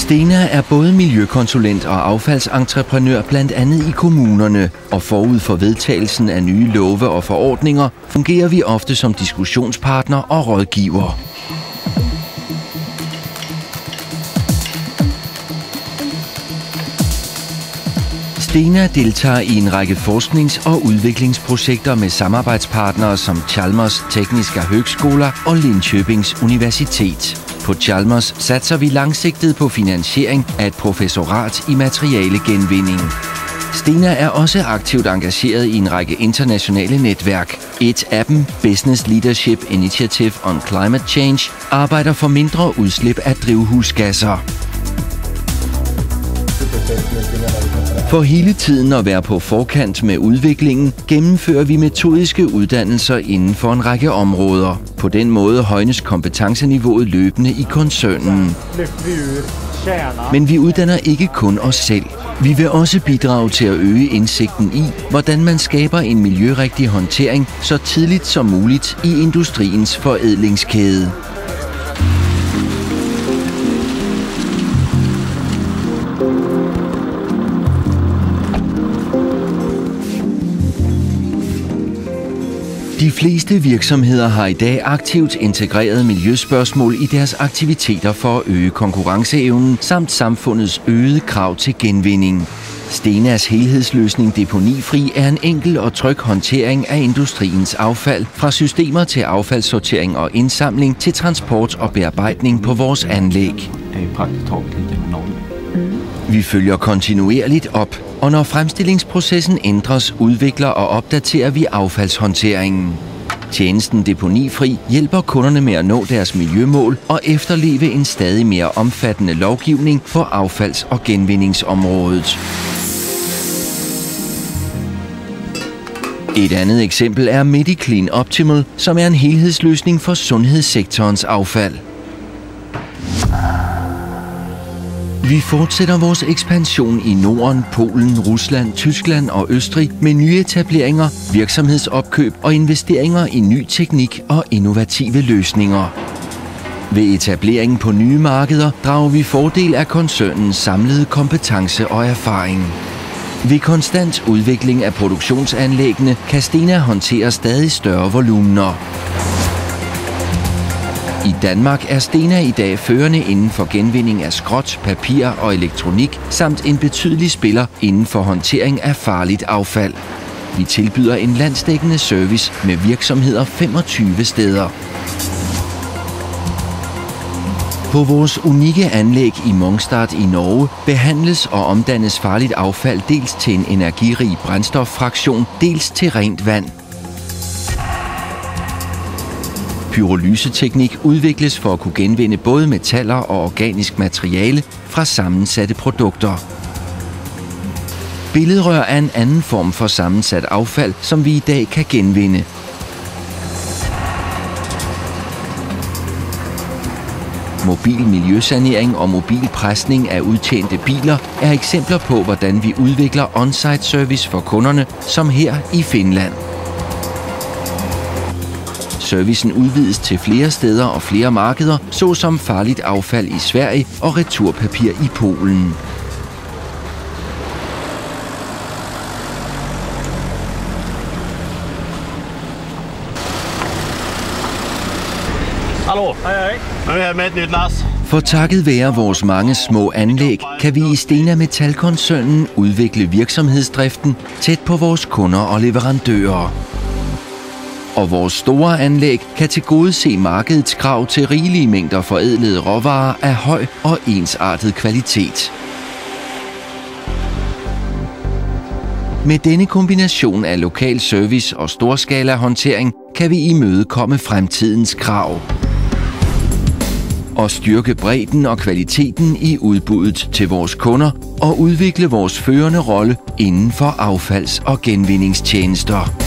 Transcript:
Stena er både miljøkonsulent og affaldsentreprenør blandt andet i kommunerne, og forud for vedtagelsen af nye love og forordninger fungerer vi ofte som diskussionspartner og rådgiver. Stena deltager i en række forsknings- og udviklingsprojekter med samarbejdspartnere som Chalmers Tekniska Högskola og Linköpings Universitet. På Chalmers satser vi langsigtet på finansiering af et professorat i materialegenvinding. Stena er også aktivt engageret i en række internationale netværk. Et af dem, Business Leadership Initiative on Climate Change, arbejder for mindre udslip af drivhusgasser. For hele tiden at være på forkant med udviklingen, gennemfører vi metodiske uddannelser inden for en række områder. På den måde højnes kompetenceniveauet løbende i koncernen. Men vi uddanner ikke kun os selv. Vi vil også bidrage til at øge indsigten i, hvordan man skaber en miljørigtig håndtering så tidligt som muligt i industriens forædlingskæde. De fleste virksomheder har i dag aktivt integreret miljøspørgsmål i deres aktiviteter for at øge konkurrenceevnen samt samfundets øgede krav til genvinding. Stenas helhedsløsning Deponifri er en enkel og tryg håndtering af industriens affald, fra systemer til affaldssortering og indsamling til transport og bearbejdning på vores anlæg. Vi følger kontinuerligt op, og når fremstillingsprocessen ændres, udvikler og opdaterer vi affaldshåndteringen. Tjenesten Deponifri hjælper kunderne med at nå deres miljømål og efterleve en stadig mere omfattende lovgivning på affalds- og genvindingsområdet. Et andet eksempel er MediClean Optimal, som er en helhedsløsning for sundhedssektorens affald. Vi fortsætter vores ekspansion i Norden, Polen, Rusland, Tyskland og Østrig med nye etableringer, virksomhedsopkøb og investeringer i ny teknik og innovative løsninger. Ved etableringen på nye markeder drager vi fordel af koncernens samlede kompetence og erfaring. Ved konstant udvikling af produktionsanlæggene kan Stena håndtere stadig større volumener. I Danmark er Stena i dag førende inden for genvinding af skrot, papir og elektronik, samt en betydelig spiller inden for håndtering af farligt affald. Vi tilbyder en landsdækkende service med virksomheder 25 steder. På vores unikke anlæg i Mongstad i Norge behandles og omdannes farligt affald dels til en energirig brændstoffraktion, dels til rent vand. Pyrolyseteknik udvikles for at kunne genvinde både metaller og organisk materiale fra sammensatte produkter. Billedrør er en anden form for sammensat affald, som vi i dag kan genvinde. Mobil miljøsanering og mobil presning af udtjente biler er eksempler på, hvordan vi udvikler on-site service for kunderne, som her i Finland. Servicen udvides til flere steder og flere markeder, såsom farligt affald i Sverige og returpapir i Polen. Hallo, hej. Nu er jeg med et nyt las. For takket være vores mange små anlæg, kan vi i Stena Metal-koncernen udvikle virksomhedsdriften tæt på vores kunder og leverandører. Og vores store anlæg kan tilgodese markedets krav til rigelige mængder forædlede råvarer af høj og ensartet kvalitet. Med denne kombination af lokal service og storskala håndtering kan vi imødekomme fremtidens krav og styrke bredden og kvaliteten i udbuddet til vores kunder og udvikle vores førende rolle inden for affalds- og genvindingstjenester.